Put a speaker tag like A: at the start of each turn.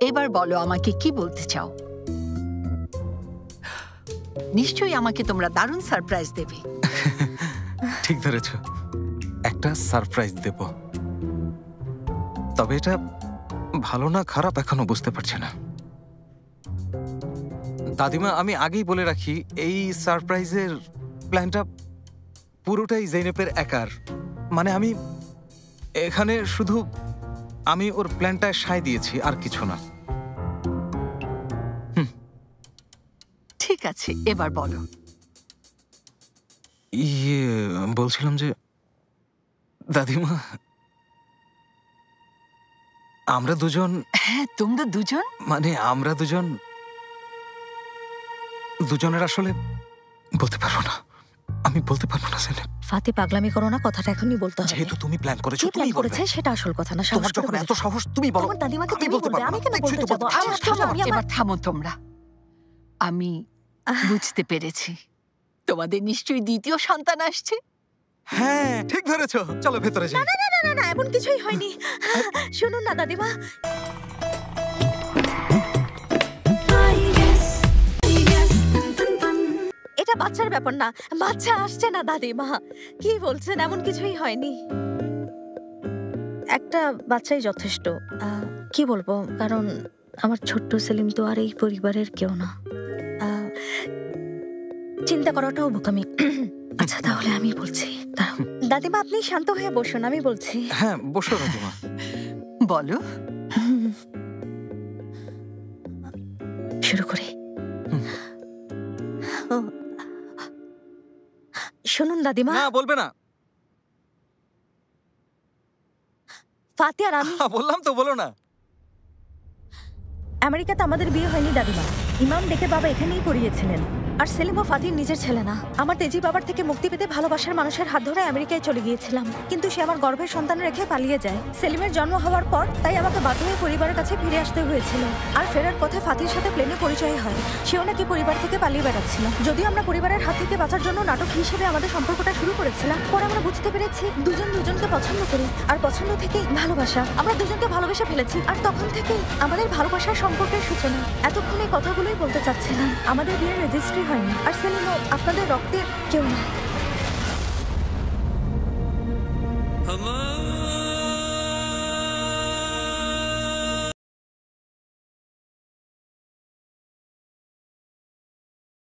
A: এবার বলো আমাকে কি বলতে চাও। নিশ্চয়ই আমাকে তোমরা দারুণ সারপ্রাইজ দেবে।
B: ঠিক ধরেছ, একটা সারপ্রাইজ দেব, তবে এটা ভালো না খারাপ এখনো বুঝতে পারছি না। দাদিমা, আমি আগেই বলে রাখি, এই সারপ্রাইজের প্ল্যানটা পুরোটাই জেনেপের একার। মানে আমি এখানে শুধু আমি ওর প্ল্যানটায় সায় দিয়েছি, আর কিছু না।
A: ঠিক আছে, এবার বলো।
B: বলছিলাম যে দাদিমা, আমরা দুজন।
A: হ্যাঁ, তোমরা দুজন?
B: মানে আমরা দুজনের আসলে বলতে পারবো না। আমি বলতে পারবো না।
C: ফাতি, পাগলামি করো না, কথাটা এখনই বলতে হবে।
B: যেহেতু তুমি প্ল্যান করেছো,
C: তুমি প্ল্যান করেছে সেটা আসল কথা না।
B: তোমার যখন এত সাহস, তুমি বলো।
C: তোমার দাদিমাকে তুমি বলবে, আমি কেন বলতে যাব?
A: এবার থামো তোমরা। আমি বুঝতে পেরেছি, তোমাদের নিশ্চয়ই দ্বিতীয় সন্তান আসছে।
B: হ্যাঁ, ঠিক ধরেছো। চলো ভেতরে যাই।
C: না না না না না, এমন কিছুই হয়নি। শুনুন না দাদিমা, এটা বাচ্চার ব্যাপার না। বাচ্চা আসছে না দাদিমা, কি বলছেন? এমন কিছুই হয়নি। একটা বাচ্চাই যথেষ্ট। কি বলবো, কারণ আমার ছোট্ট সেলিম তো আর এই পরিবারের কেউ না। চিন্তা করাটাও বোকামি। আচ্ছা, তাহলে আমি বলছি। দাদিমা, আপনি শান্ত হয়ে বসুন, আমি বলছি।
B: হ্যাঁ, বসো দাদিমা।
A: বলো।
C: শুরু করি। শুনুন দাদিমা।
B: না, বলবে না।
C: ফাতি আর আমি।
B: বললাম তো, বলো না।
C: আমেরিকাতে আমাদের বিয়ে হয়নি দাদিমা। ইমাম ডেকে বাবা এখানেই পড়িয়েছিলেন। আর সেলিম ও ফাতির নিজের ছেলে না। আমার তেজি বাবার থেকে মুক্তি পেতে ভালোবাসার মানুষের হাত ধরে আমেরিকায় চলে গিয়েছিলাম, কিন্তু সে আমার গর্ভের সন্তান রেখে পালিয়ে যায়। সেলিমের জন্ম হওয়ার পর তাই আমাকে বাধ্য হয়ে পরিবারের কাছে ফিরে আসতে হয়েছিল। আর ফেরার পথে ফাতির সাথে প্লেনে পরিচয় হয়। সেও নাকি পরিবার থেকে পালিয়ে বেড়াচ্ছিল। যদিও আমরা পরিবারের হাত থেকে বাঁচার জন্য নাটক হিসেবে আমাদের সম্পর্কটা শুরু করেছিলাম, পরে আমরা বুঝতে পেরেছি দুজন দুজনকে পছন্দ করি, আর পছন্দ থেকেই ভালোবাসা। আমরা দুজনকে ভালোবেসে ফেলেছি, আর তখন থেকেই আমাদের ভালোবাসার সম্পর্কের সূচনা। এতক্ষণ এই কথাগুলোই বলতে চাচ্ছিলাম। আমাদের বিয়ের রেজিস্ট্রি হয়নি, আর সেলিমও আপনাদের রক্তের কেউ না।